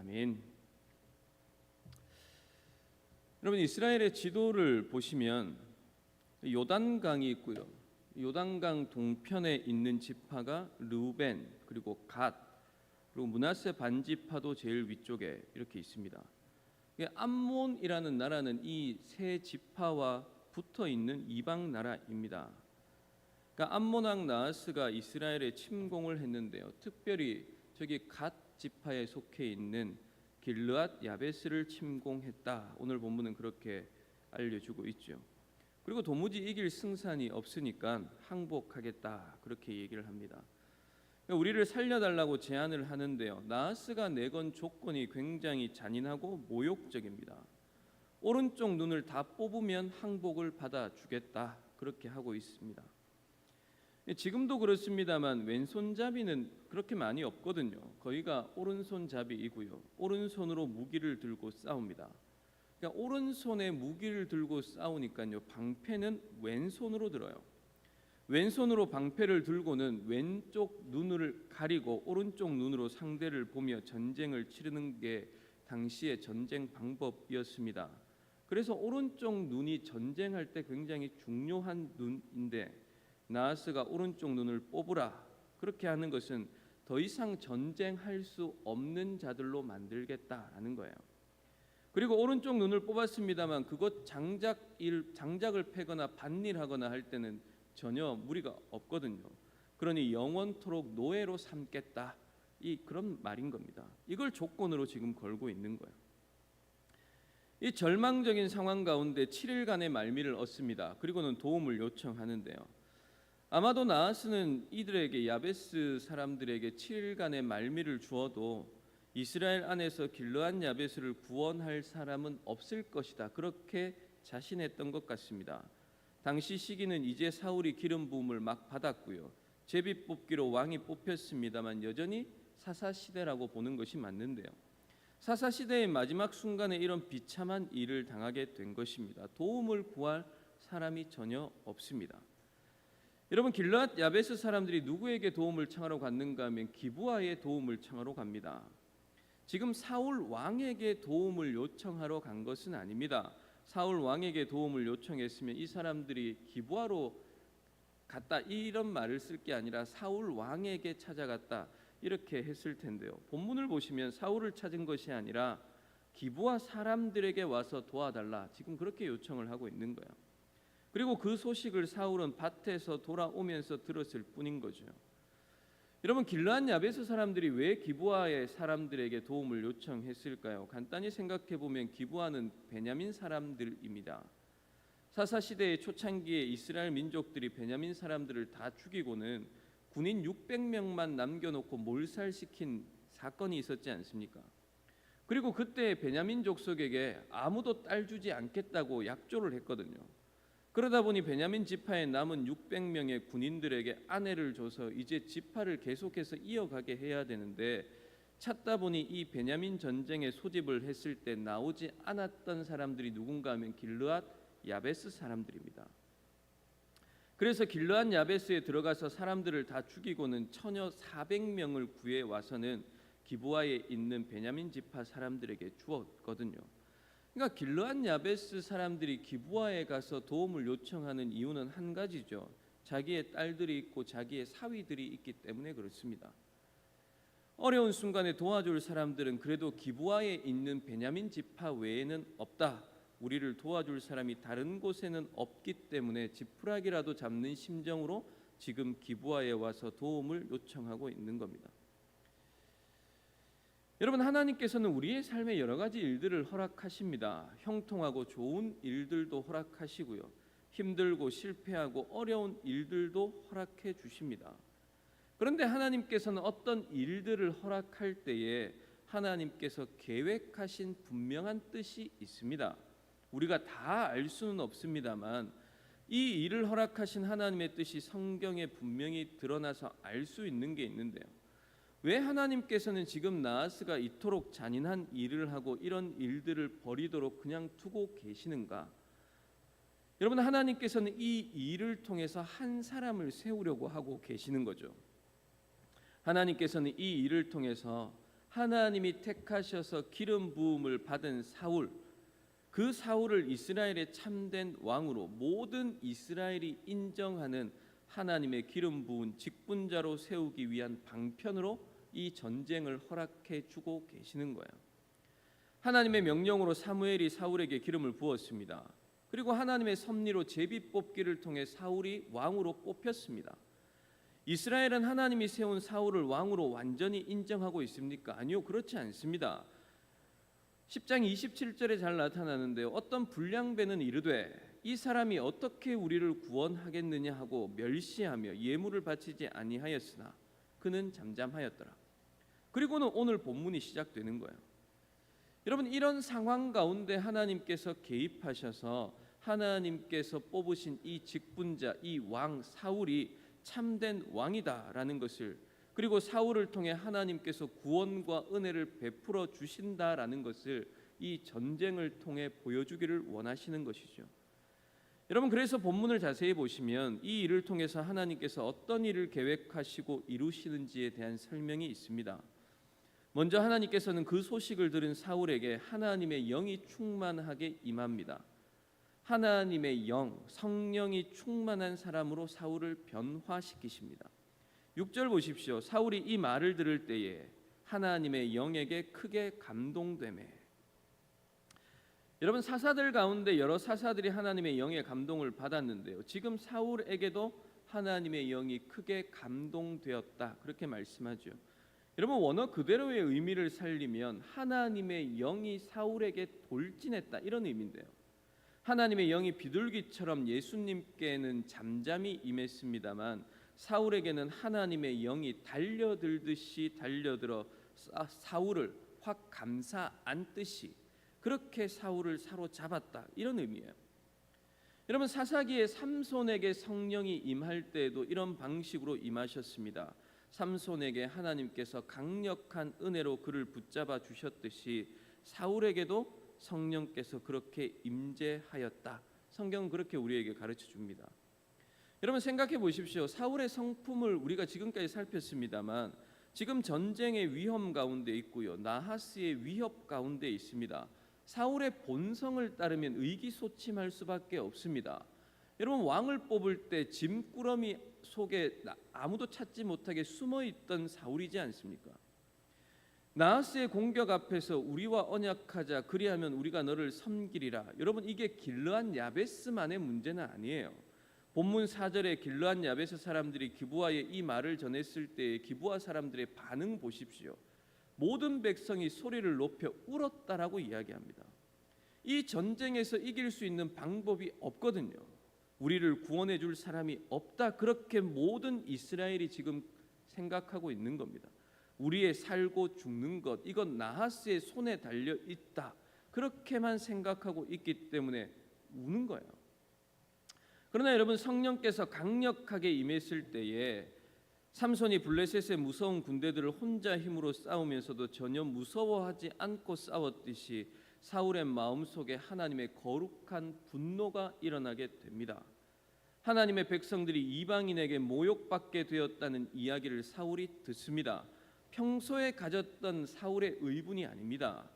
아멘. 여러분, 이스라엘의 지도를 보시면 요단강이 있고요. 요단강 동편에 있는 지파가 르우벤, 그리고 갓, 그리고 므낫세 반지파도 제일 위쪽에 이렇게 있습니다. 암몬이라는 나라는 이 세 지파와 붙어 있는 이방 나라입니다. 그러니까 암몬 왕 나하스가 이스라엘에 침공을 했는데요. 특별히 저기 갓 지파에 속해 있는 길르앗 야베스를 침공했다. 오늘 본문은 그렇게 알려주고 있죠. 그리고 도무지 이길 승산이 없으니까 항복하겠다, 그렇게 얘기를 합니다. 우리를 살려달라고 제안을 하는데요. 나하스가 내건 조건이 굉장히 잔인하고 모욕적입니다. 오른쪽 눈을 다 뽑으면 항복을 받아주겠다, 그렇게 하고 있습니다. 지금도 그렇습니다만 왼손잡이는 그렇게 많이 없거든요. 거의가 오른손잡이이고요. 오른손으로 무기를 들고 싸웁니다. 그러니까 오른손에 무기를 들고 싸우니까요, 방패는 왼손으로 들어요. 왼손으로 방패를 들고는 왼쪽 눈을 가리고 오른쪽 눈으로 상대를 보며 전쟁을 치르는 게 당시의 전쟁 방법이었습니다. 그래서 오른쪽 눈이 전쟁할 때 굉장히 중요한 눈인데, 나하스가 오른쪽 눈을 뽑으라, 그렇게 하는 것은 더 이상 전쟁할 수 없는 자들로 만들겠다라는 거예요. 그리고 오른쪽 눈을 뽑았습니다만 그것 장작을 패거나 밭일하거나 할 때는 전혀 무리가 없거든요. 그러니 영원토록 노예로 삼겠다, 그런 말인 겁니다. 이걸 조건으로 지금 걸고 있는 거예요. 이 절망적인 상황 가운데 7일간의 말미를 얻습니다. 그리고는 도움을 요청하는데요. 아마도 나하스는 이들에게, 야베스 사람들에게 7일간의 말미를 주어도 이스라엘 안에서 길르앗 야베스를 구원할 사람은 없을 것이다, 그렇게 자신했던 것 같습니다. 당시 시기는 이제 사울이 기름 부음을 막 받았고요. 제비 뽑기로 왕이 뽑혔습니다만 여전히 사사 시대라고 보는 것이 맞는데요. 사사 시대의 마지막 순간에 이런 비참한 일을 당하게 된 것입니다. 도움을 구할 사람이 전혀 없습니다. 여러분, 길르앗 야베스 사람들이 누구에게 도움을 청하러 갔는가 하면 기브아의 도움을 청하러 갑니다. 지금 사울 왕에게 도움을 요청하러 간 것은 아닙니다. 사울 왕에게 도움을 요청했으면 이 사람들이 기브아로 갔다, 이런 말을 쓸 게 아니라 사울 왕에게 찾아갔다, 이렇게 했을 텐데요. 본문을 보시면 사울을 찾은 것이 아니라 기브아 사람들에게 와서 도와달라, 지금 그렇게 요청을 하고 있는 거예요. 그리고 그 소식을 사울은 밭에서 돌아오면서 들었을 뿐인 거죠. 여러분, 길르앗 야베스 사람들이 왜 기브아의 사람들에게 도움을 요청했을까요? 간단히 생각해 보면 기브아는 베냐민 사람들입니다. 사사 시대의 초창기에 이스라엘 민족들이 베냐민 사람들을 다 죽이고는 군인 600명만 남겨놓고 몰살시킨 사건이 있었지 않습니까? 그리고 그때 베냐민 족속에게 아무도 딸 주지 않겠다고 약조를 했거든요. 그러다 보니 베냐민 지파에 남은 600명의 군인들에게 아내를 줘서 이제 지파를 계속해서 이어가게 해야 되는데, 찾다 보니 이 베냐민 전쟁에 소집을 했을 때 나오지 않았던 사람들이 누군가 하면 길르앗 야베스 사람들입니다. 그래서 길르앗 야베스에 들어가서 사람들을 다 죽이고는 처녀 400명을 구해 와서는 기브아에 있는 베냐민 지파 사람들에게 주었거든요. 그러니까 길르앗 야베스 사람들이 기브아에 가서 도움을 요청하는 이유는 한 가지죠. 자기의 딸들이 있고 자기의 사위들이 있기 때문에 그렇습니다. 어려운 순간에 도와줄 사람들은 그래도 기브아에 있는 베냐민 지파 외에는 없다, 우리를 도와줄 사람이 다른 곳에는 없기 때문에 지푸라기라도 잡는 심정으로 지금 기브아에 와서 도움을 요청하고 있는 겁니다. 여러분, 하나님께서는 우리의 삶에 여러 가지 일들을 허락하십니다. 형통하고 좋은 일들도 허락하시고요, 힘들고 실패하고 어려운 일들도 허락해 주십니다. 그런데 하나님께서는 어떤 일들을 허락할 때에 하나님께서 계획하신 분명한 뜻이 있습니다. 우리가 다 알 수는 없습니다만 이 일을 허락하신 하나님의 뜻이 성경에 분명히 드러나서 알 수 있는 게 있는데요. 왜 하나님께서는 지금 나하스가 이토록 잔인한 일을 하고 이런 일들을 벌이도록 그냥 두고 계시는가? 여러분, 하나님께서는 이 일을 통해서 한 사람을 세우려고 하고 계시는 거죠. 하나님께서는 이 일을 통해서 하나님이 택하셔서 기름 부음을 받은 사울, 그 사울을 이스라엘의 참된 왕으로 모든 이스라엘이 인정하는 하나님의 기름 부은 직분자로 세우기 위한 방편으로 이 전쟁을 허락해 주고 계시는 거예요. 하나님의 명령으로 사무엘이 사울에게 기름을 부었습니다. 그리고 하나님의 섭리로 제비 뽑기를 통해 사울이 왕으로 뽑혔습니다. 이스라엘은 하나님이 세운 사울을 왕으로 완전히 인정하고 있습니까? 아니요, 그렇지 않습니다. 10장 27절에 잘 나타나는데요. 어떤 불량배는 이르되 이 사람이 어떻게 우리를 구원하겠느냐 하고 멸시하며 예물을 바치지 아니하였으나 그는 잠잠하였더라. 그리고는 오늘 본문이 시작되는 거예요. 여러분, 이런 상황 가운데 하나님께서 개입하셔서 하나님께서 뽑으신 이 직분자, 이 왕 사울이 참된 왕이다라는 것을, 그리고 사울을 통해 하나님께서 구원과 은혜를 베풀어 주신다라는 것을 이 전쟁을 통해 보여주기를 원하시는 것이죠. 여러분, 그래서 본문을 자세히 보시면 이 일을 통해서 하나님께서 어떤 일을 계획하시고 이루시는지에 대한 설명이 있습니다. 먼저 하나님께서는 그 소식을 들은 사울에게 하나님의 영이 충만하게 임합니다. 하나님의 영, 성령이 충만한 사람으로 사울을 변화시키십니다. 6절 보십시오. 사울이 이 말을 들을 때에 하나님의 영에게 크게 감동되매. 여러분, 사사들 가운데 여러 사사들이 하나님의 영의 감동을 받았는데요. 지금 사울에게도 하나님의 영이 크게 감동되었다, 그렇게 말씀하죠. 여러분, 원어 그대로의 의미를 살리면 하나님의 영이 사울에게 돌진했다, 이런 의미인데요. 하나님의 영이 비둘기처럼 예수님께는 잠잠히 임했습니다만 사울에게는 하나님의 영이 달려들듯이 달려들어 사울을 확 감싸 안듯이 그렇게 사울을 사로잡았다, 이런 의미예요. 여러분, 사사기에 삼손에게 성령이 임할 때에도 이런 방식으로 임하셨습니다. 삼손에게 하나님께서 강력한 은혜로 그를 붙잡아 주셨듯이 사울에게도 성령께서 그렇게 임재하였다. 성경은 그렇게 우리에게 가르쳐 줍니다. 여러분, 생각해 보십시오. 사울의 성품을 우리가 지금까지 살폈습니다만 지금 전쟁의 위험 가운데 있고요, 나하스의 위협 가운데 있습니다. 사울의 본성을 따르면 의기소침할 수밖에 없습니다. 여러분, 왕을 뽑을 때 짐꾸러미 속에 아무도 찾지 못하게 숨어있던 사울이지 않습니까? 나하스의 공격 앞에서 우리와 언약하자, 그리하면 우리가 너를 섬기리라. 여러분, 이게 길르앗 야베스만의 문제는 아니에요. 본문 4절에 길르앗 야베스 사람들이 기브아에 이 말을 전했을 때 기브아 사람들의 반응 보십시오. 모든 백성이 소리를 높여 울었다라고 이야기합니다. 이 전쟁에서 이길 수 있는 방법이 없거든요. 우리를 구원해 줄 사람이 없다, 그렇게 모든 이스라엘이 지금 생각하고 있는 겁니다. 우리의 살고 죽는 것, 이건 나하스의 손에 달려 있다, 그렇게만 생각하고 있기 때문에 우는 거예요. 그러나 여러분, 성령께서 강력하게 임했을 때에 삼손이 블레셋의 무서운 군대들을 혼자 힘으로 싸우면서도 전혀 무서워하지 않고 싸웠듯이 사울의 마음속에 하나님의 거룩한 분노가 일어나게 됩니다. 하나님의 백성들이 이방인에게 모욕받게 되었다는 이야기를 사울이 듣습니다. 평소에 가졌던 사울의 의분이 아닙니다.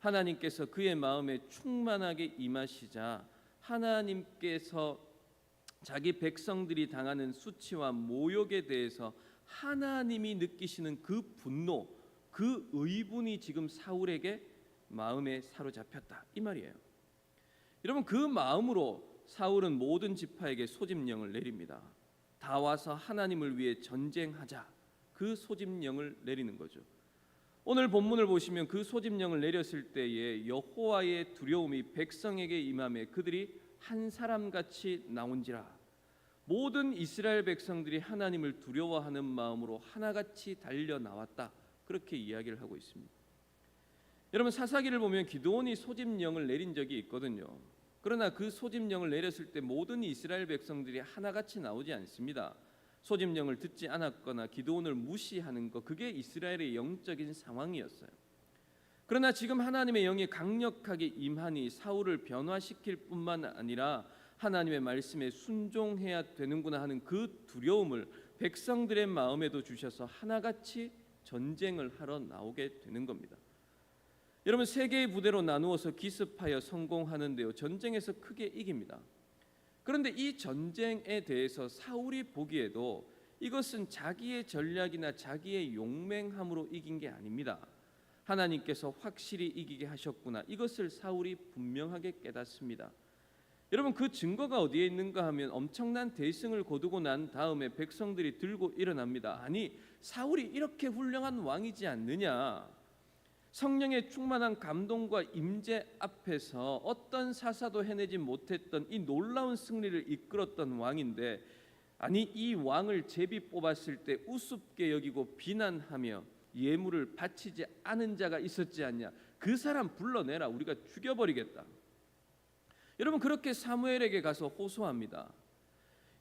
하나님께서 그의 마음에 충만하게 임하시자 하나님께서 자기 백성들이 당하는 수치와 모욕에 대해서 하나님이 느끼시는 그 분노, 그 의분이 지금 사울에게 마음에 사로잡혔다, 이 말이에요. 여러분, 그 마음으로 사울은 모든 지파에게 소집령을 내립니다. 다 와서 하나님을 위해 전쟁하자, 그 소집령을 내리는 거죠. 오늘 본문을 보시면 그 소집령을 내렸을 때에 여호와의 두려움이 백성에게 임함에 그들이 한 사람같이 나온지라. 모든 이스라엘 백성들이 하나님을 두려워하는 마음으로 하나같이 달려 나왔다, 그렇게 이야기를 하고 있습니다. 여러분, 사사기를 보면 기드온이 소집령을 내린 적이 있거든요. 그러나 그 소집령을 내렸을 때 모든 이스라엘 백성들이 하나같이 나오지 않습니다. 소집령을 듣지 않았거나 기드온을 무시하는 것, 그게 이스라엘의 영적인 상황이었어요. 그러나 지금 하나님의 영이 강력하게 임하니 사울을 변화시킬 뿐만 아니라 하나님의 말씀에 순종해야 되는구나 하는 그 두려움을 백성들의 마음에도 주셔서 하나같이 전쟁을 하러 나오게 되는 겁니다. 여러분, 세 개의 부대로 나누어서 기습하여 성공하는데요, 전쟁에서 크게 이깁니다. 그런데 이 전쟁에 대해서 사울이 보기에도 이것은 자기의 전략이나 자기의 용맹함으로 이긴 게 아닙니다. 하나님께서 확실히 이기게 하셨구나, 이것을 사울이 분명하게 깨닫습니다. 여러분, 그 증거가 어디에 있는가 하면 엄청난 대승을 거두고 난 다음에 백성들이 들고 일어납니다. 아니, 사울이 이렇게 훌륭한 왕이지 않느냐, 성령의 충만한 감동과 임재 앞에서 어떤 사사도 해내지 못했던 이 놀라운 승리를 이끌었던 왕인데, 아니 이 왕을 제비 뽑았을 때 우습게 여기고 비난하며 예물을 바치지 않은 자가 있었지 않냐, 그 사람 불러내라, 우리가 죽여버리겠다. 여러분, 그렇게 사무엘에게 가서 호소합니다.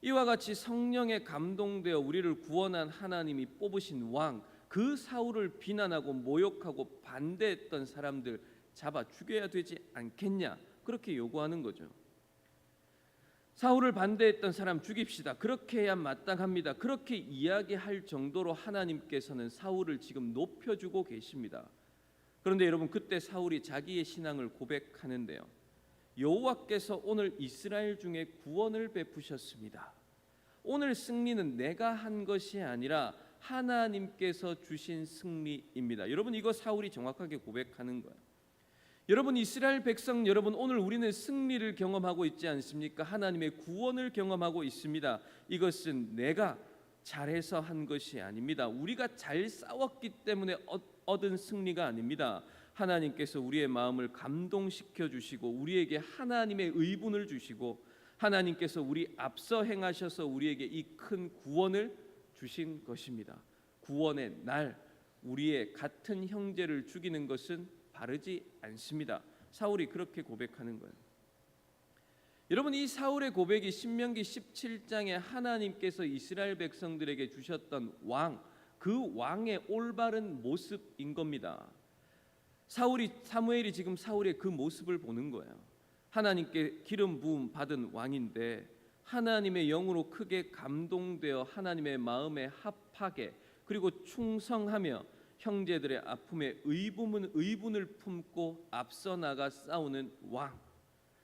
이와 같이 성령에 감동되어 우리를 구원한 하나님이 뽑으신 왕, 그 사울을 비난하고 모욕하고 반대했던 사람들 잡아 죽여야 되지 않겠냐, 그렇게 요구하는 거죠. 사울을 반대했던 사람 죽입시다, 그렇게 해야 마땅합니다. 그렇게 이야기할 정도로 하나님께서는 사울을 지금 높여주고 계십니다. 그런데 여러분, 그때 사울이 자기의 신앙을 고백하는데요, 여호와께서 오늘 이스라엘 중에 구원을 베푸셨습니다. 오늘 승리는 내가 한 것이 아니라 하나님께서 주신 승리입니다. 여러분, 이거 사울이 정확하게 고백하는 거예요. 여러분, 이스라엘 백성 여러분, 오늘 우리는 승리를 경험하고 있지 않습니까? 하나님의 구원을 경험하고 있습니다. 이것은 내가 잘해서 한 것이 아닙니다. 우리가 잘 싸웠기 때문에 얻은 승리가 아닙니다. 하나님께서 우리의 마음을 감동시켜 주시고 우리에게 하나님의 의분을 주시고 하나님께서 우리 앞서 행하셔서 우리에게 이 큰 구원을 주신 것입니다. 구원의 날 우리의 같은 형제를 죽이는 것은 바르지 않습니다. 사울이 그렇게 고백하는 거예요. 여러분, 이 사울의 고백이 신명기 17장에 하나님께서 이스라엘 백성들에게 주셨던 왕, 그 왕의 올바른 모습인 겁니다. 사무엘이 지금 사울의 그 모습을 보는 거예요. 하나님께 기름 부음 받은 왕인데 하나님의 영으로 크게 감동되어 하나님의 마음에 합하게 그리고 충성하며 형제들의 아픔에 의분을 품고 앞서 나가 싸우는 왕,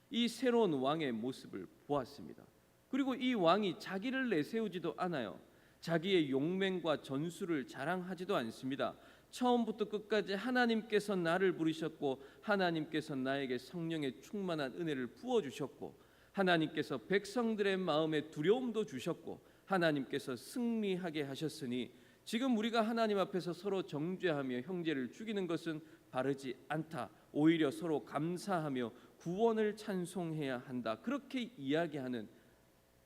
이 새로운 왕의 모습을 보았습니다. 그리고 이 왕이 자기를 내세우지도 않아요. 자기의 용맹과 전술을 자랑하지도 않습니다. 처음부터 끝까지 하나님께서 나를 부르셨고 하나님께서 나에게 성령의 충만한 은혜를 부어주셨고 하나님께서 백성들의 마음에 두려움도 주셨고 하나님께서 승리하게 하셨으니 지금 우리가 하나님 앞에서 서로 정죄하며 형제를 죽이는 것은 바르지 않다. 오히려 서로 감사하며 구원을 찬송해야 한다. 그렇게 이야기하는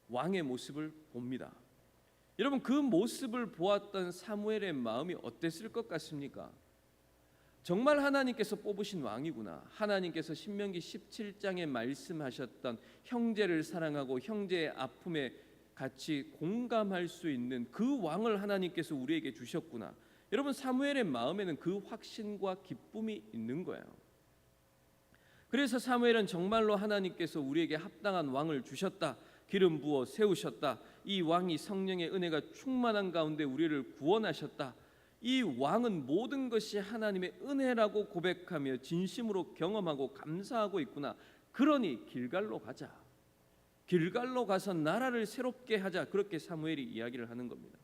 왕의 모습을 봅니다. 여러분, 그 모습을 보았던 사무엘의 마음이 어땠을 것 같습니까? 정말 하나님께서 뽑으신 왕이구나. 하나님께서 신명기 17장에 말씀하셨던 형제를 사랑하고 형제의 아픔에 같이 공감할 수 있는 그 왕을 하나님께서 우리에게 주셨구나. 여러분, 사무엘의 마음에는 그 확신과 기쁨이 있는 거예요. 그래서 사무엘은 정말로 하나님께서 우리에게 합당한 왕을 주셨다. 기름 부어 세우셨다. 이 왕이 성령의 은혜가 충만한 가운데 우리를 구원하셨다. 이 왕은 모든 것이 하나님의 은혜라고 고백하며 진심으로 경험하고 감사하고 있구나. 그러니 길갈로 가자. 길갈로 가서 나라를 새롭게 하자. 그렇게 사무엘이 이야기를 하는 겁니다.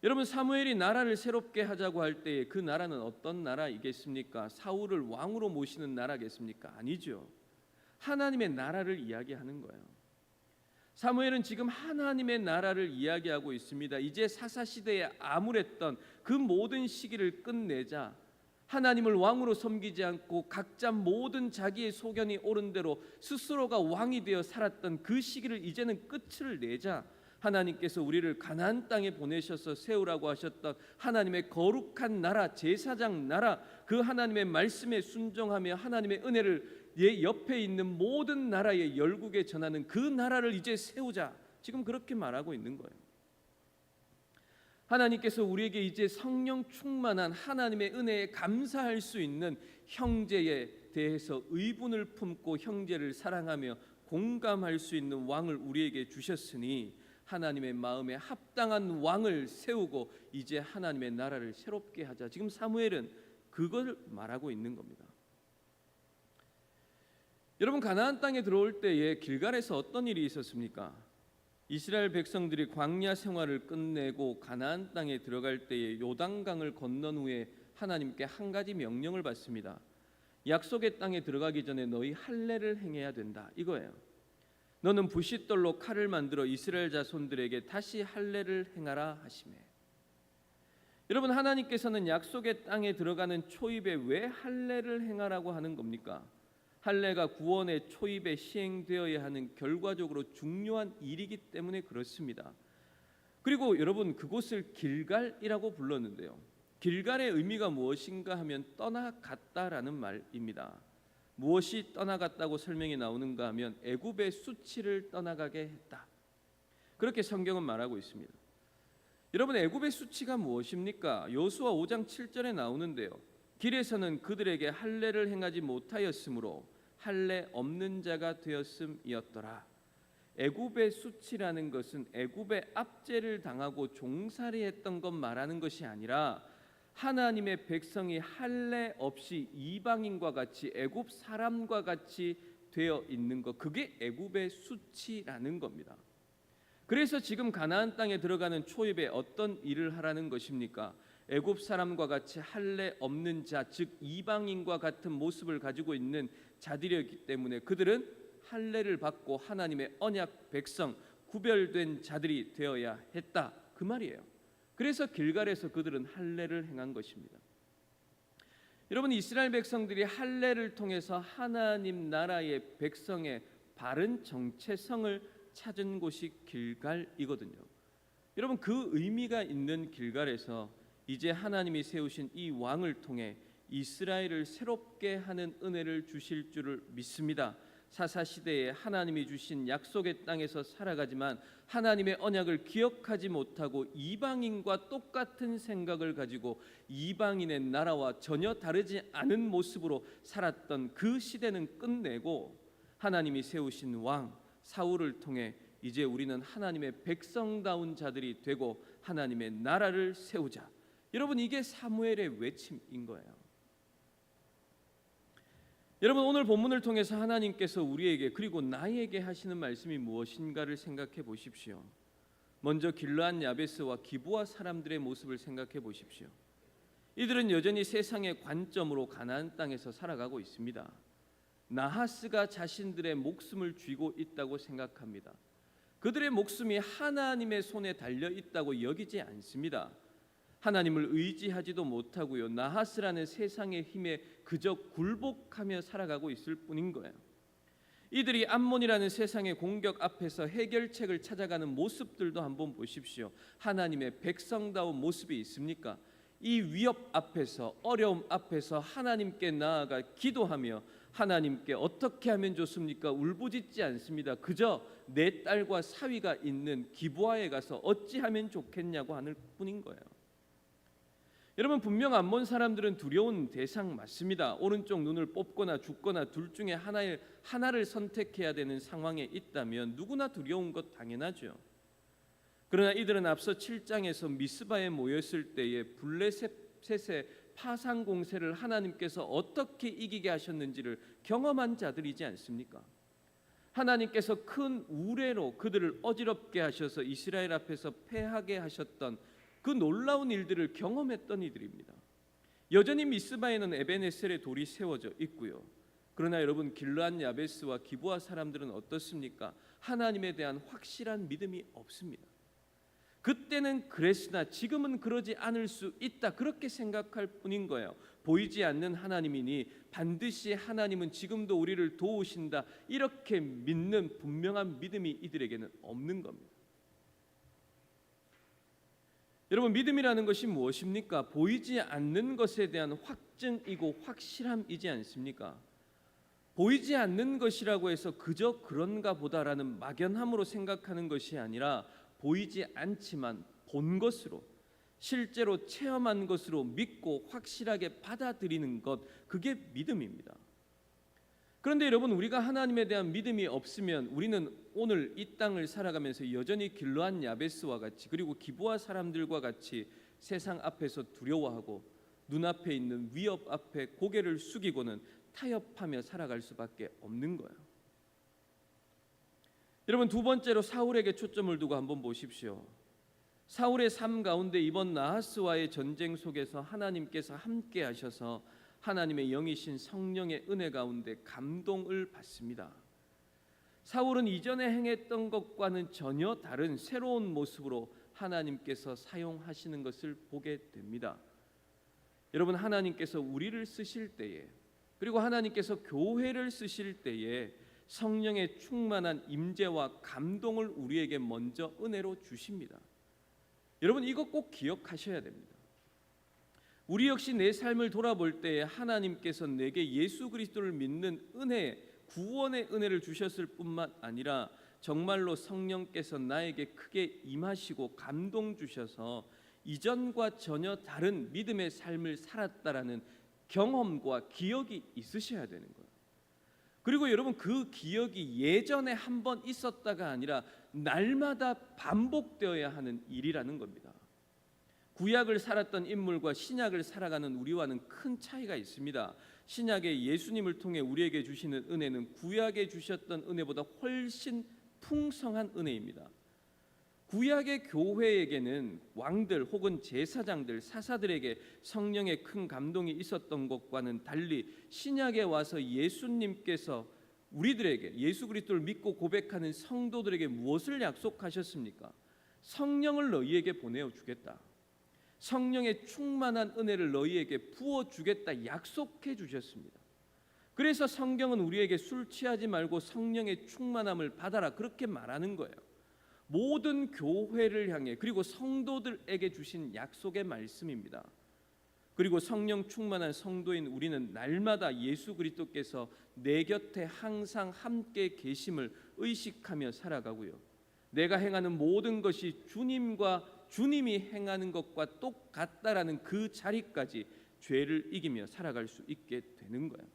여러분, 사무엘이 나라를 새롭게 하자고 할 때에 그 나라는 어떤 나라이겠습니까? 사울을 왕으로 모시는 나라겠습니까? 아니죠. 하나님의 나라를 이야기하는 거예요. 사무엘은 지금 하나님의 나라를 이야기하고 있습니다. 이제 사사시대에 암울했던 그 모든 시기를 끝내자, 하나님을 왕으로 섬기지 않고 각자 모든 자기의 소견이 옳은 대로 스스로가 왕이 되어 살았던 그 시기를 이제는 끝을 내자, 하나님께서 우리를 가나안 땅에 보내셔서 세우라고 하셨던 하나님의 거룩한 나라, 제사장 나라, 그 하나님의 말씀에 순종하며 하나님의 은혜를 옆에 있는 모든 나라의 열국에 전하는 그 나라를 이제 세우자. 지금 그렇게 말하고 있는 거예요. 하나님께서 우리에게 이제 성령 충만한 하나님의 은혜에 감사할 수 있는 형제에 대해서 의분을 품고 형제를 사랑하며 공감할 수 있는 왕을 우리에게 주셨으니 하나님의 마음에 합당한 왕을 세우고 이제 하나님의 나라를 새롭게 하자. 지금 사무엘은 그걸 말하고 있는 겁니다. 여러분, 가나안 땅에 들어올 때에 길갈에서 어떤 일이 있었습니까? 이스라엘 백성들이 광야 생활을 끝내고 가나안 땅에 들어갈 때에 요단강을 건넌 후에 하나님께 한 가지 명령을 받습니다. 약속의 땅에 들어가기 전에 너희 할례를 행해야 된다, 이거예요. 너는 부싯돌로 칼을 만들어 이스라엘 자손들에게 다시 할례를 행하라 하시매. 여러분, 하나님께서는 약속의 땅에 들어가는 초입에 왜 할례를 행하라고 하는 겁니까? 할례가 구원의 초입에 시행되어야 하는 결과적으로 중요한 일이기 때문에 그렇습니다. 그리고 여러분, 그곳을 길갈이라고 불렀는데요, 길갈의 의미가 무엇인가 하면 떠나갔다라는 말입니다. 무엇이 떠나갔다고 설명이 나오는가 하면 애굽의 수치를 떠나가게 했다, 그렇게 성경은 말하고 있습니다. 여러분, 애굽의 수치가 무엇입니까? 여호수아 5장 7절에 나오는데요, 길에서는 그들에게 할례를 행하지 못하였으므로 할례 없는 자가 되었음이었더라. 애굽의 수치라는 것은 애굽의 압제를 당하고 종살이했던 것 말하는 것이 아니라 하나님의 백성이 할례 없이 이방인과 같이 애굽 사람과 같이 되어 있는 것, 그게 애굽의 수치라는 겁니다. 그래서 지금 가나안 땅에 들어가는 초입에 어떤 일을 하라는 것입니까? 애굽 사람과 같이 할례 없는 자, 즉 이방인과 같은 모습을 가지고 있는 자들이었기 때문에 그들은 할례를 받고 하나님의 언약 백성, 구별된 자들이 되어야 했다, 그 말이에요. 그래서 길갈에서 그들은 할례를 행한 것입니다. 여러분, 이스라엘 백성들이 할례를 통해서 하나님 나라의 백성의 바른 정체성을 찾은 곳이 길갈이거든요. 여러분, 그 의미가 있는 길갈에서 이제 하나님이 세우신 이 왕을 통해 이스라엘을 새롭게 하는 은혜를 주실 줄을 믿습니다. 사사시대에 하나님이 주신 약속의 땅에서 살아가지만 하나님의 언약을 기억하지 못하고 이방인과 똑같은 생각을 가지고 이방인의 나라와 전혀 다르지 않은 모습으로 살았던 그 시대는 끝내고 하나님이 세우신 왕 사울을 통해 이제 우리는 하나님의 백성다운 자들이 되고 하나님의 나라를 세우자. 여러분, 이게 사무엘의 외침인 거예요. 여러분, 오늘 본문을 통해서 하나님께서 우리에게 그리고 나에게 하시는 말씀이 무엇인가를 생각해 보십시오. 먼저 길르앗 야베스와 기브아 사람들의 모습을 생각해 보십시오. 이들은 여전히 세상의 관점으로 가나안 땅에서 살아가고 있습니다. 나하스가 자신들의 목숨을 쥐고 있다고 생각합니다. 그들의 목숨이 하나님의 손에 달려 있다고 여기지 않습니다. 하나님을 의지하지도 못하고요, 나하스라는 세상의 힘에 그저 굴복하며 살아가고 있을 뿐인 거예요. 이들이 암몬이라는 세상의 공격 앞에서 해결책을 찾아가는 모습들도 한번 보십시오. 하나님의 백성다운 모습이 있습니까? 이 위협 앞에서, 어려움 앞에서 하나님께 나아가 기도하며 하나님께 어떻게 하면 좋습니까? 울부짖지 않습니다. 그저 내 딸과 사위가 있는 기브아에 가서 어찌하면 좋겠냐고 하는 뿐인 거예요. 여러분, 분명 암몬 사람들은 두려운 대상 맞습니다. 오른쪽 눈을 뽑거나 죽거나 둘 중에 하나를 선택해야 되는 상황에 있다면 누구나 두려운 것 당연하죠. 그러나 이들은 앞서 7장에서 미스바에 모였을 때에 블레셋의 파상 공세를 하나님께서 어떻게 이기게 하셨는지를 경험한 자들이지 않습니까? 하나님께서 큰 우레로 그들을 어지럽게 하셔서 이스라엘 앞에서 패하게 하셨던 그 놀라운 일들을 경험했던 이들입니다. 여전히 미스바에는 에벤에셀의 돌이 세워져 있고요. 그러나 여러분, 길르앗 야베스와 기브아 사람들은 어떻습니까? 하나님에 대한 확실한 믿음이 없습니다. 그때는 그랬으나 지금은 그러지 않을 수 있다, 그렇게 생각할 뿐인 거예요. 보이지 않는 하나님이니 반드시 하나님은 지금도 우리를 도우신다, 이렇게 믿는 분명한 믿음이 이들에게는 없는 겁니다. 여러분, 믿음이라는 것이 무엇입니까? 보이지 않는 것에 대한 확증이고 확실함이지 않습니까? 보이지 않는 것이라고 해서 그저 그런가 보다라는 막연함으로 생각하는 것이 아니라 보이지 않지만 본 것으로, 실제로 체험한 것으로 믿고 확실하게 받아들이는 것, 그게 믿음입니다. 그런데 여러분, 우리가 하나님에 대한 믿음이 없으면 우리는 오늘 이 땅을 살아가면서 여전히 길르한 야베스와 같이, 그리고 기브아 사람들과 같이 세상 앞에서 두려워하고 눈앞에 있는 위협 앞에 고개를 숙이고는 타협하며 살아갈 수밖에 없는 거예요. 여러분, 두 번째로 사울에게 초점을 두고 한번 보십시오. 사울의 삶 가운데 이번 나하스와의 전쟁 속에서 하나님께서 함께 하셔서 하나님의 영이신 성령의 은혜 가운데 감동을 받습니다. 사울은 이전에 행했던 것과는 전혀 다른 새로운 모습으로 하나님께서 사용하시는 것을 보게 됩니다. 여러분, 하나님께서 우리를 쓰실 때에, 그리고 하나님께서 교회를 쓰실 때에 성령의 충만한 임재와 감동을 우리에게 먼저 은혜로 주십니다. 여러분, 이거 꼭 기억하셔야 됩니다. 우리 역시 내 삶을 돌아볼 때에 하나님께서 내게 예수 그리스도를 믿는 은혜, 구원의 은혜를 주셨을 뿐만 아니라 정말로 성령께서 나에게 크게 임하시고 감동 주셔서 이전과 전혀 다른 믿음의 삶을 살았다라는 경험과 기억이 있으셔야 되는 거예요. 그리고 여러분, 그 기억이 예전에 한번 있었다가 아니라 날마다 반복되어야 하는 일이라는 겁니다. 구약을 살았던 인물과 신약을 살아가는 우리와는 큰 차이가 있습니다. 신약의 예수님을 통해 우리에게 주시는 은혜는 구약에 주셨던 은혜보다 훨씬 풍성한 은혜입니다. 구약의 교회에게는 왕들 혹은 제사장들, 사사들에게 성령의 큰 감동이 있었던 것과는 달리 신약에 와서 예수님께서 우리들에게, 예수 그리스도를 믿고 고백하는 성도들에게 무엇을 약속하셨습니까? 성령을 너희에게 보내어 주겠다. 성령의 충만한 은혜를 너희에게 부어 주겠다 약속해 주셨습니다. 그래서 성경은 우리에게 술 취하지 말고 성령의 충만함을 받아라 그렇게 말하는 거예요. 모든 교회를 향해, 그리고 성도들에게 주신 약속의 말씀입니다. 그리고 성령 충만한 성도인 우리는 날마다 예수 그리스도께서 내 곁에 항상 함께 계심을 의식하며 살아가고요. 내가 행하는 모든 것이 주님이 행하는 것과 똑같다라는 그 자리까지 죄를 이기며 살아갈 수 있게 되는 거예요.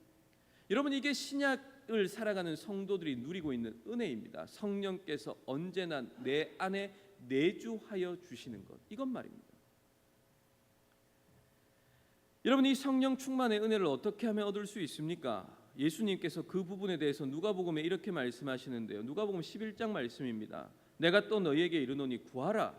여러분, 이게 신약을 살아가는 성도들이 누리고 있는 은혜입니다. 성령께서 언제나 내 안에 내주하여 주시는 것, 이것 말입니다. 여러분, 이 성령 충만의 은혜를 어떻게 하면 얻을 수 있습니까? 예수님께서 그 부분에 대해서 누가복음에 이렇게 말씀하시는데요. 누가복음 11장 말씀입니다. 내가 또 너희에게 이르노니 구하라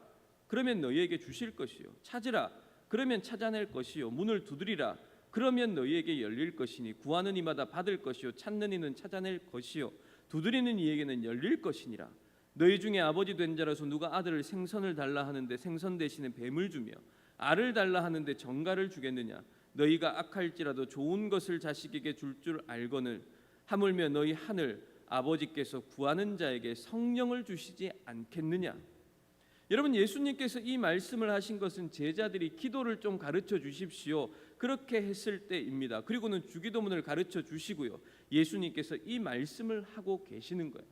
그러면 너희에게 주실 것이요, 찾으라 그러면 찾아낼 것이요, 문을 두드리라 그러면 너희에게 열릴 것이니 구하는 이마다 받을 것이요, 찾는 이는 찾아낼 것이요, 두드리는 이에게는 열릴 것이니라. 너희 중에 아버지 된 자라서 누가 아들을 생선을 달라 하는데 생선 대신에 뱀을 주며 알을 달라 하는데 정갈을 주겠느냐? 너희가 악할지라도 좋은 것을 자식에게 줄 줄 알거늘 하물며 너희 하늘 아버지께서 구하는 자에게 성령을 주시지 않겠느냐? 여러분, 예수님께서 이 말씀을 하신 것은 제자들이 기도를 좀 가르쳐 주십시오 그렇게 했을 때입니다. 그리고는 주기도문을 가르쳐 주시고요. 예수님께서 이 말씀을 하고 계시는 거예요.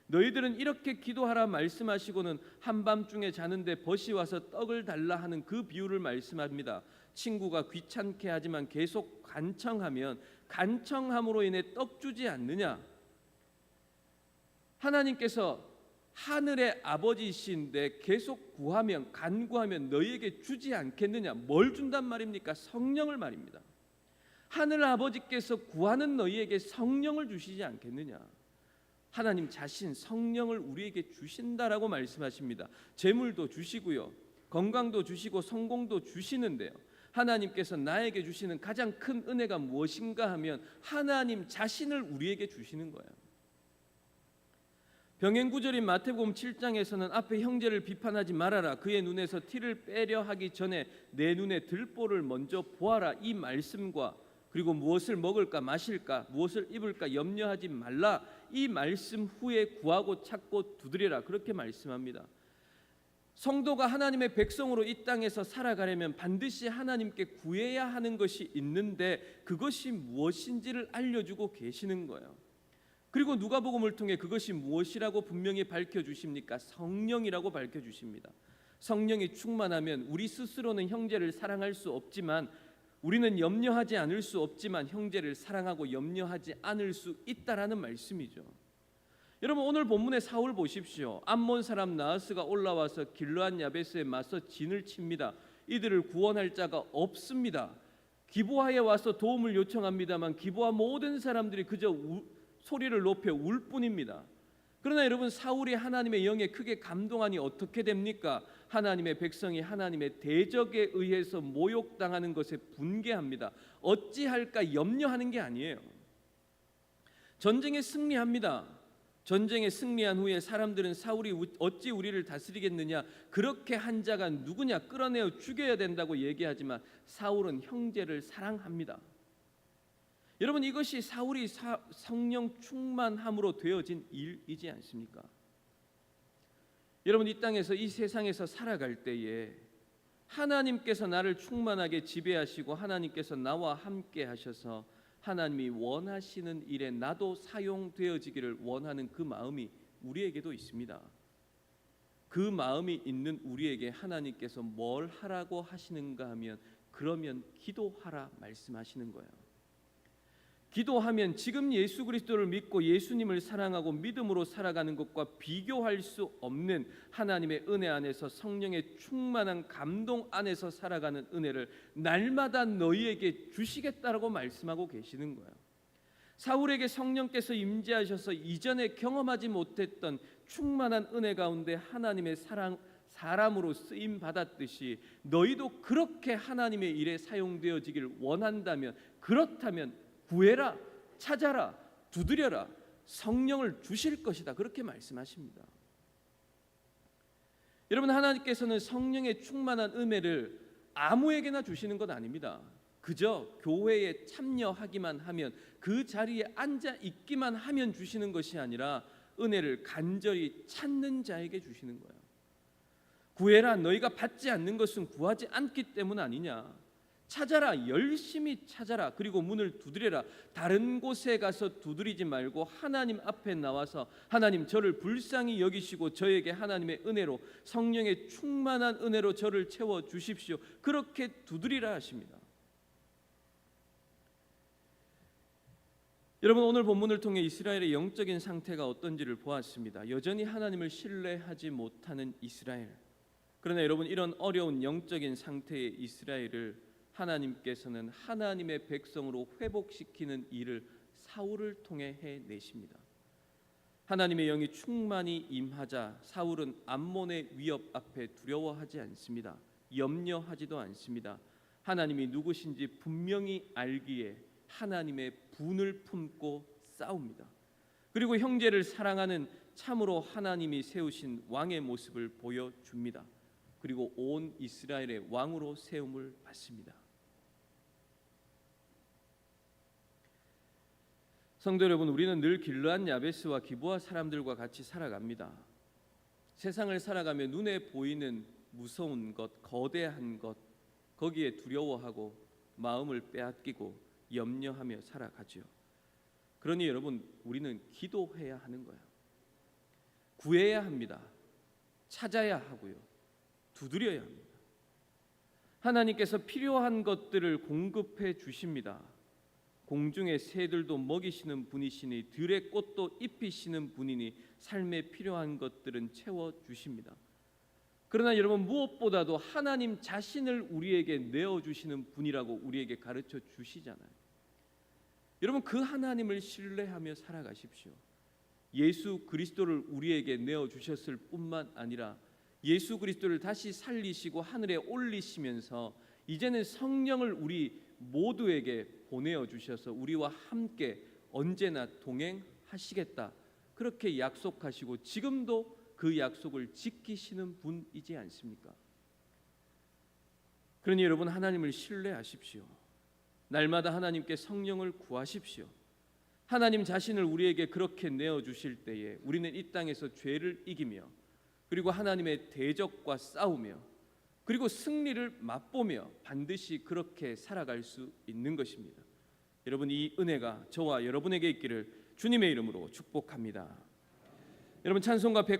너희들은 이렇게 기도하라 말씀하시고는 한밤중에 자는데 벗이 와서 떡을 달라 하는 그 비유를 말씀합니다. 친구가 귀찮게 하지만 계속 간청하면 간청함으로 인해 떡 주지 않느냐? 하나님께서 하늘의 아버지이신데 계속 구하면, 간구하면 너희에게 주지 않겠느냐? 뭘 준단 말입니까? 성령을 말입니다. 하늘 아버지께서 구하는 너희에게 성령을 주시지 않겠느냐? 하나님 자신 성령을 우리에게 주신다라고 말씀하십니다. 재물도 주시고요, 건강도 주시고 성공도 주시는데요, 하나님께서 나에게 주시는 가장 큰 은혜가 무엇인가 하면 하나님 자신을 우리에게 주시는 거예요. 병행구절인 마태복음 7장에서는 앞에 형제를 비판하지 말아라, 그의 눈에서 티를 빼려 하기 전에 내 눈에 들보를 먼저 보아라, 이 말씀과 그리고 무엇을 먹을까 마실까 무엇을 입을까 염려하지 말라, 이 말씀 후에 구하고 찾고 두드리라 그렇게 말씀합니다. 성도가 하나님의 백성으로 이 땅에서 살아가려면 반드시 하나님께 구해야 하는 것이 있는데 그것이 무엇인지를 알려주고 계시는 거예요. 그리고 누가복음을 통해 그것이 무엇이라고 분명히 밝혀주십니까? 성령이라고 밝혀주십니다. 성령이 충만하면 우리 스스로는 형제를 사랑할 수 없지만 우리는 염려하지 않을 수 없지만 형제를 사랑하고 염려하지 않을 수 있다라는 말씀이죠. 여러분, 오늘 본문의 사울 보십시오. 암몬 사람 나하스가 올라와서 길르앗 야베스에 맞서 진을 칩니다. 이들을 구원할 자가 없습니다. 기브아에 와서 도움을 요청합니다만 기브아 모든 사람들이 그저 소리를 높여 울 뿐입니다. 그러나 여러분, 사울이 하나님의 영에 크게 감동하니 어떻게 됩니까? 하나님의 백성이 하나님의 대적에 의해서 모욕당하는 것에 분개합니다. 어찌할까 염려하는 게 아니에요. 전쟁에 승리합니다. 전쟁에 승리한 후에 사람들은 사울이 어찌 우리를 다스리겠느냐, 그렇게 한 자가 누구냐, 끌어내어 죽여야 된다고 얘기하지만 사울은 형제를 사랑합니다. 여러분, 이것이 사울이 성령 충만함으로 되어진 일이지 않습니까? 여러분, 이 땅에서 이 세상에서 살아갈 때에 하나님께서 나를 충만하게 지배하시고 하나님께서 나와 함께 하셔서 하나님이 원하시는 일에 나도 사용되어지기를 원하는 그 마음이 우리에게도 있습니다. 그 마음이 있는 우리에게 하나님께서 뭘 하라고 하시는가 하면, 그러면 기도하라 말씀하시는 거예요. 기도하면 지금 예수 그리스도를 믿고 예수님을 사랑하고 믿음으로 살아가는 것과 비교할 수 없는 하나님의 은혜 안에서 성령의 충만한 감동 안에서 살아가는 은혜를 날마다 너희에게 주시겠다라고 말씀하고 계시는 거예요. 사울에게 성령께서 임재하셔서 이전에 경험하지 못했던 충만한 은혜 가운데 하나님의 사람으로 쓰임 받았듯이 너희도 그렇게 하나님의 일에 사용되어지기를 원한다면, 그렇다면 구해라, 찾아라, 두드려라, 성령을 주실 것이다, 그렇게 말씀하십니다. 여러분, 하나님께서는 성령의 충만한 은혜를 아무에게나 주시는 것 아닙니다. 그저 교회에 참여하기만 하면, 그 자리에 앉아 있기만 하면 주시는 것이 아니라 은혜를 간절히 찾는 자에게 주시는 거예요. 구해라, 너희가 받지 않는 것은 구하지 않기 때문 아니냐. 찾아라, 열심히 찾아라. 그리고 문을 두드려라. 다른 곳에 가서 두드리지 말고 하나님 앞에 나와서 하나님, 저를 불쌍히 여기시고 저에게 하나님의 은혜로, 성령의 충만한 은혜로 저를 채워 주십시오. 그렇게 두드리라 하십니다. 여러분, 오늘 본문을 통해 이스라엘의 영적인 상태가 어떤지를 보았습니다. 여전히 하나님을 신뢰하지 못하는 이스라엘. 그러나 여러분, 이런 어려운 영적인 상태의 이스라엘을 하나님께서는 하나님의 백성으로 회복시키는 일을 사울을 통해 해내십니다. 하나님의 영이 충만히 임하자 사울은 암몬의 위협 앞에 두려워하지 않습니다. 염려하지도 않습니다. 하나님이 누구신지 분명히 알기에 하나님의 분을 품고 싸웁니다. 그리고 형제를 사랑하는 참으로 하나님이 세우신 왕의 모습을 보여줍니다. 그리고 온 이스라엘의 왕으로 세움을 받습니다. 성도 여러분, 우리는 늘 길르앗 야베스와 기브아 사람들과 같이 살아갑니다. 세상을 살아가며 눈에 보이는 무서운 것, 거대한 것, 거기에 두려워하고 마음을 빼앗기고 염려하며 살아가죠. 그러니 여러분, 우리는 기도해야 하는 거예요. 구해야 합니다. 찾아야 하고요. 두드려야 합니다. 하나님께서 필요한 것들을 공급해 주십니다. 공중의 새들도 먹이시는 분이시니 들의 꽃도 입히시는 분이니 삶에 필요한 것들은 채워 주십니다. 그러나 여러분, 무엇보다도 하나님 자신을 우리에게 내어 주시는 분이라고 우리에게 가르쳐 주시잖아요. 여러분, 그 하나님을 신뢰하며 살아가십시오. 예수 그리스도를 우리에게 내어 주셨을 뿐만 아니라 예수 그리스도를 다시 살리시고 하늘에 올리시면서 이제는 성령을 우리 모두에게 보내어 주셔서 우리와 함께 언제나 동행하시겠다, 그렇게 약속하시고 지금도 그 약속을 지키시는 분이지 않습니까? 그러니 여러분, 하나님을 신뢰하십시오. 날마다 하나님께 성령을 구하십시오. 하나님 자신을 우리에게 그렇게 내어주실 때에 우리는 이 땅에서 죄를 이기며, 그리고 하나님의 대적과 싸우며, 그리고 승리를 맛보며 반드시 그렇게 살아갈 수 있는 것입니다. 여러분, 이 은혜가 저와 여러분에게 있기를 주님의 이름으로 축복합니다. 여러분, 찬송가